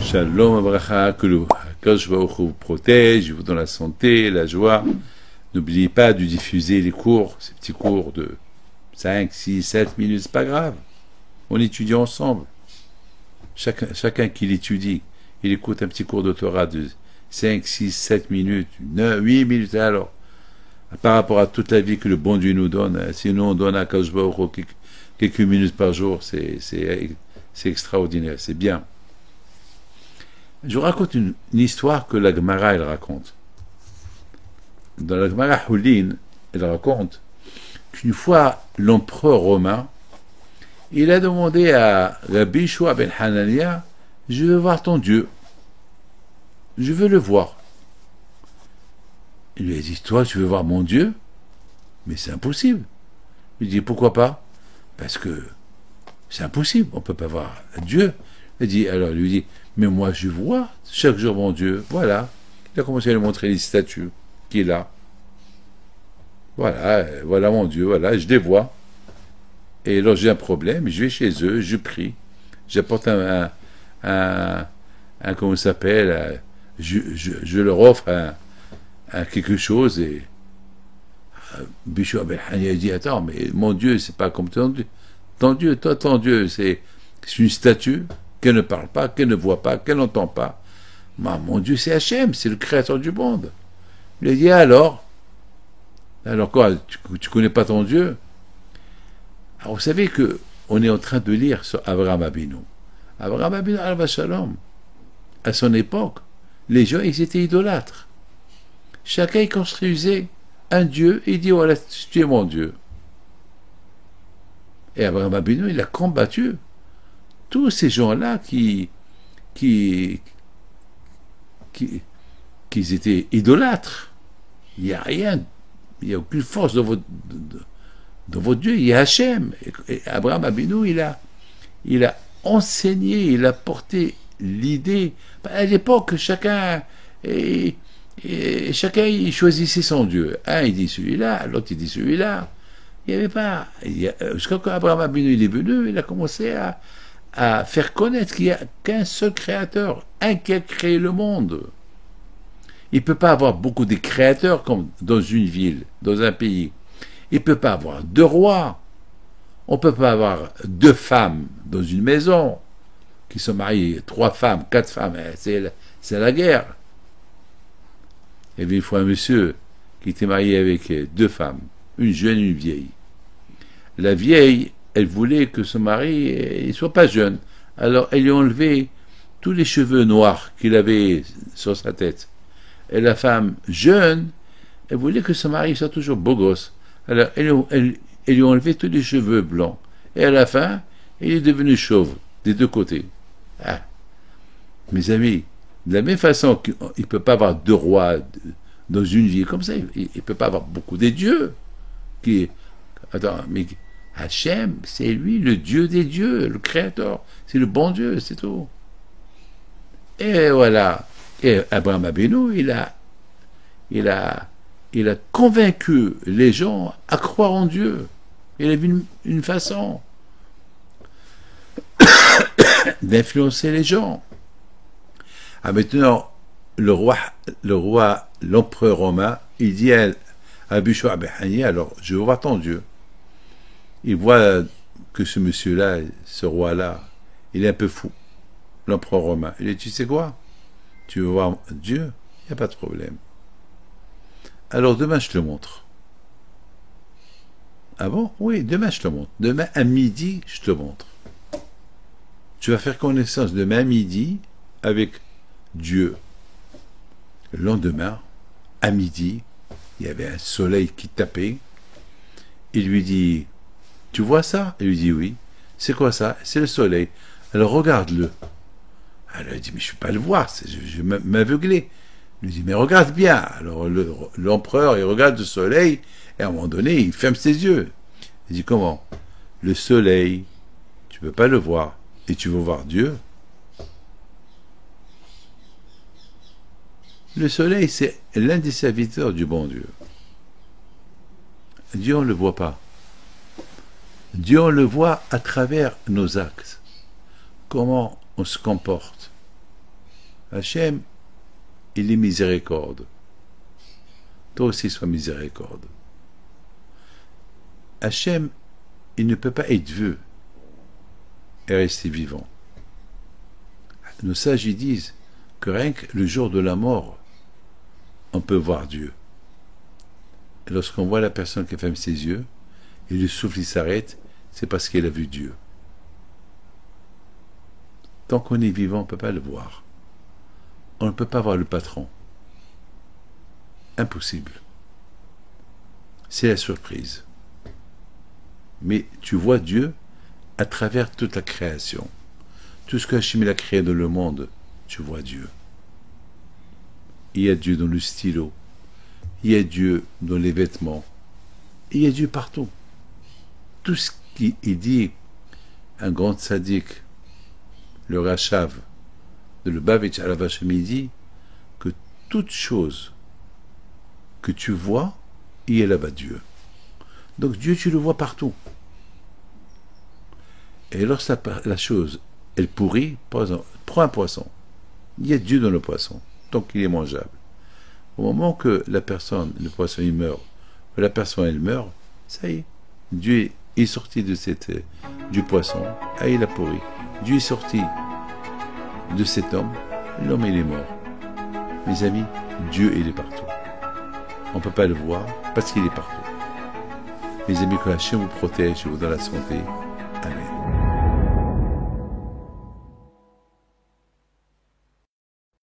Shalom Abraha, que le Kadosh Baruch Hu vous protège, vous donne la santé, la joie. N'oubliez pas de diffuser les cours, ces petits cours de 5, 6, 7 minutes, c'est pas grave. On étudie ensemble. Chacun qui l'étudie, il écoute un petit cours de Torah de 5, 6, 7 minutes, 9, 8 minutes alors. Par rapport à toute la vie que le bon Dieu nous donne, sinon on donne à Kadosh Baruch Hu quelques minutes par jour, c'est extraordinaire, c'est bien. Je vous raconte une histoire que la Gemara elle raconte. Dans la Gemara Hulin, elle raconte qu'une fois l'empereur romain, il a demandé à Rabbi Shua ben Hanania, je veux voir ton Dieu, je veux le voir. Il lui a dit, toi tu veux voir mon Dieu? Mais c'est impossible. Il dit, pourquoi pas? Parce que c'est impossible, on ne peut pas voir Dieu. Il dit, alors il lui dit, mais moi je vois chaque jour mon Dieu, voilà. Il a commencé à lui montrer les statues qu'il a. Voilà mon Dieu, voilà, je les vois. Et alors j'ai un problème, je vais chez eux, je prie, j'apporte comment ça s'appelle, je leur offre quelque chose et Bishop Ben Hania dit, attends, mais mon Dieu, c'est pas comme ton Dieu. Ton Dieu, c'est une statue qu'elle ne parle pas, qu'elle ne voit pas, qu'elle n'entend pas. Mon Dieu, c'est Hachem, c'est le créateur du monde. Il a dit, alors quoi, tu connais pas ton Dieu? Alors vous savez que on est en train de lire sur Abraham Abinu. Abraham Abinu, Alva Shalom, à son époque, les gens, ils étaient idolâtres. Chacun il construisait un Dieu et il dit, voilà, tu es mon Dieu. Et Abraham Abinu, il a combattu tous ces gens-là qui étaient idolâtres. Il n'y a rien, il n'y a aucune force dans votre Dieu, il y a Hachem. Et Abraham Abinu, il a enseigné, il a porté l'idée. À l'époque, chacun il choisissait son Dieu. Un, il dit celui-là, l'autre, il dit celui-là. Il n'y avait pas. Jusqu'à quand Abraham Abinu il est venu, il a commencé à faire connaître qu'il n'y a qu'un seul créateur, un qui a créé le monde. Il ne peut pas avoir beaucoup de créateurs comme dans une ville, dans un pays. Il ne peut pas avoir deux rois. On ne peut pas avoir deux femmes dans une maison qui sont mariées, 3 femmes, 4 femmes. C'est la guerre. Il y avait une fois un monsieur qui était marié avec 2 femmes, une jeune et une vieille. La vieille, elle voulait que son mari ne soit pas jeune. Alors elle lui a enlevé tous les cheveux noirs qu'il avait sur sa tête. Et la femme jeune, elle voulait que son mari soit toujours beau gosse. Alors elle lui a enlevé tous les cheveux blancs. Et à la fin, il est devenu chauve, des deux côtés. Ah. Mes amis, de la même façon qu'il ne peut pas avoir 2 rois dans une vie comme ça, il ne peut pas avoir beaucoup de dieux. Attends, mais Hachem, c'est lui le Dieu des dieux, le créateur. C'est le bon Dieu, c'est tout. Et voilà. Et Abraham Abinu, il a convaincu les gens à croire en Dieu. Il a vu une façon d'influencer les gens. Ah, maintenant, l'empereur romain, il dit à Rabbi Shua ben Hania, alors je veux voir ton Dieu. Il voit que ce monsieur-là, ce roi-là, il est un peu fou, l'empereur romain. Il dit, tu sais quoi? Tu veux voir Dieu? Il n'y a pas de problème. Alors demain, je te le montre. Ah bon? Oui, demain, je te le montre. Demain, à midi, je te le montre. Tu vas faire connaissance demain à midi avec Dieu. Le lendemain, à midi, il y avait un soleil qui tapait. Il lui dit, tu vois ça? Il lui dit, oui. C'est quoi ça? C'est le soleil. Alors regarde-le. Alors il dit, mais je ne peux pas le voir, je vais m'aveugler. Il lui dit, mais regarde bien. Alors l'empereur, il regarde le soleil, et à un moment donné, il ferme ses yeux. Il dit, comment? Le soleil, tu ne peux pas le voir, et tu veux voir Dieu? Le soleil, c'est l'un des serviteurs du bon Dieu. Dieu, on ne le voit pas. Dieu, on le voit à travers nos actes. Comment on se comporte. Hachem, il est miséricorde. Toi aussi, sois miséricorde. Hachem, il ne peut pas être vieux et rester vivant. Nos sages y disent que rien que le jour de la mort, on peut voir Dieu. Et lorsqu'on voit la personne qui ferme ses yeux, et le souffle s'arrête, c'est parce qu'elle a vu Dieu. Tant qu'on est vivant, on ne peut pas le voir. On ne peut pas voir le patron. Impossible. C'est la surprise. Mais tu vois Dieu à travers toute la création. Tout ce que Hachem a créé dans le monde, tu vois Dieu. Il y a Dieu dans le stylo. Il y a Dieu dans les vêtements. Il y a Dieu partout. Tout ce qui est dit, un grand sadique, le Rachav, de Lubavitch à la vache dit que toute chose que tu vois, il y a là-bas Dieu. Donc Dieu, tu le vois partout. Et lorsque la chose, elle pourrit, prends un poisson. Il y a Dieu dans le poisson, donc il est mangeable. Au moment que la personne, le poisson, il meurt, ou la personne, elle meurt, ça y est, Dieu est sorti du poisson, et il a pourri. Dieu est sorti de cet homme, l'homme, il est mort. Mes amis, Dieu, il est partout. On ne peut pas le voir parce qu'il est partout. Mes amis, que Hachem vous protège et vous donne la santé. Amen.